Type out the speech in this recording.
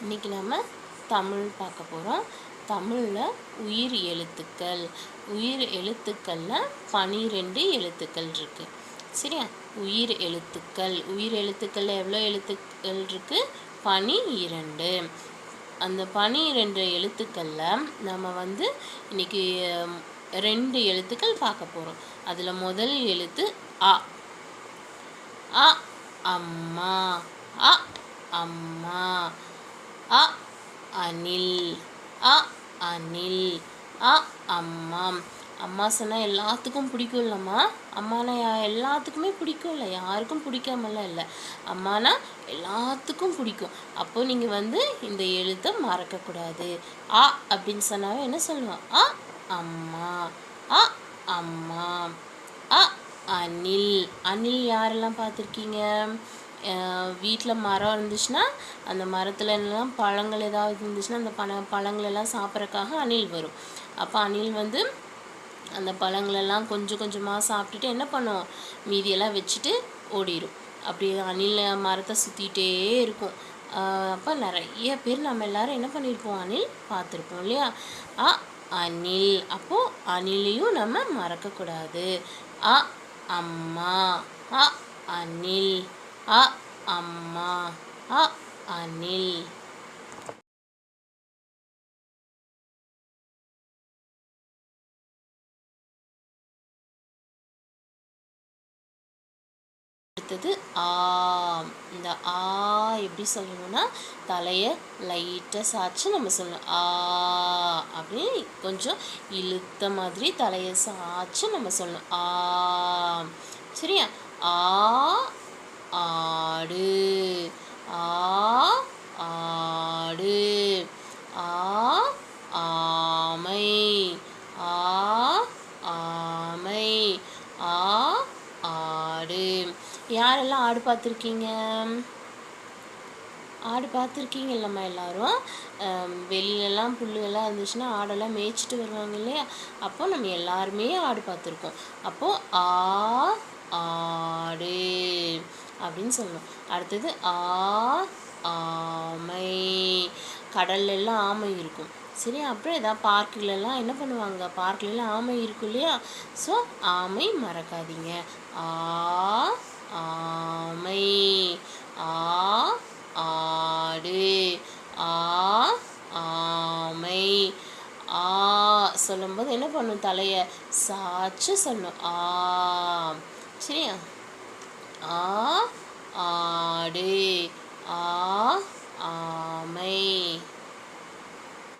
இன்றைக்கி நம்ம தமிழ் பார்க்க போகிறோம். தமிழில் உயிர் எழுத்துக்கள். உயிர் எழுத்துக்களில் 12 எழுத்துக்கள் இருக்குது. சரியா? உயிர் எழுத்துக்கள். உயிர் எழுத்துக்களில் எவ்வளோ எழுத்துக்கள் இருக்குது? 12. அந்த 12 எழுத்துக்களில் நம்ம இன்றைக்கி 2 எழுத்துக்கள் பார்க்க போகிறோம். அதில் முதல் எழுத்து அ. அ அம்மா. அ அம்மா. அ அணில். அ அணில். அ அம்மா. அம்மா சொன்னால் எல்லாத்துக்கும் பிடிக்கும் இல்லைம்மா? அம்மானா எல்லாத்துக்குமே பிடிக்கும் இல்லை, யாருக்கும் பிடிக்காமலாம் இல்லை. அம்மானா எல்லாத்துக்கும் பிடிக்கும். அப்போது நீங்கள் இந்த எழுத்தை மறக்கக்கூடாது. அ அப்படின்னு சொன்னாவே என்ன சொல்லுவோம்? அ அம்மா. அ அம்மா. அ அணில். அணில் யாரெல்லாம் பார்த்துருக்கீங்க? வீட்டில் மரம் இருந்துச்சுன்னா அந்த மரத்துல எல்லாம் பழங்கள் ஏதாவது இருந்துச்சுன்னா அந்த பழங்களெல்லாம் சாப்பிட்றதுக்காக அணில் வரும். அப்போ அணில் அந்த பழங்களெல்லாம் கொஞ்சம் கொஞ்சமாக சாப்பிட்டுட்டு என்ன பண்ணும்? மீதியெல்லாம் வச்சுட்டு ஓடிடும். அப்படி அணில் மரத்தை சுற்றிட்டே இருக்கும். அப்போ நிறைய பேர் நம்ம எல்லோரும் என்ன பண்ணியிருப்போம்? அணில் பார்த்துருப்போம் இல்லையா? அ அணில். அப்போது அணிலையும் நம்ம மறக்கக்கூடாது. அ அம்மா. அ அணில். அ அம்மா. அ அணில். அடுத்தது ஆ. இந்த ஆ எப்படி சொல்லணும்னா தலையை லைட்டாக சாய்ச்சி நம்ம சொல்லணும். ஆ அப்படின்னு கொஞ்சம் இழுத்த மாதிரி தலையை சாய்ச்சி நம்ம சொல்லணும். ஆ. சரியா? ஆ ஆடு. ஆ ஆடு. ஆ ஆமை. ஆ ஆமை. ஆ ஆடு. யாரெல்லாம் ஆடு பார்த்துருக்கீங்க? ஆடு பார்த்துருக்கீங்க இல்லைம்மா எல்லோரும்? வெளியிலலாம் புல்லுகள்லாம் இருந்துச்சுன்னா ஆடெல்லாம் மேய்ச்சிட்டு வருவாங்க இல்லையா? அப்போது நம்ம எல்லாருமே ஆடு பார்த்துருக்கோம். அப்போது ஆ ஆடு அப்படின்னு சொல்லணும். அடுத்தது ஆ ஆமை. கடல்லெல்லாம் ஆமை இருக்கும். சரி, அப்புறம் ஏதாவது பார்க்குலலாம் என்ன பண்ணுவாங்க? பார்க்குலலாம் ஆமை இருக்கும் இல்லையா? ஸோ ஆமை மறக்காதீங்க. ஆ ஆமை. ஆ ஆடு. ஆ ஆமை. ஆ சொல்லும்போது என்ன பண்ணும்? தலையை சாய்ச்சி சொல்லணும். ஆ. சரியா? ஆ ஆடு. ஆ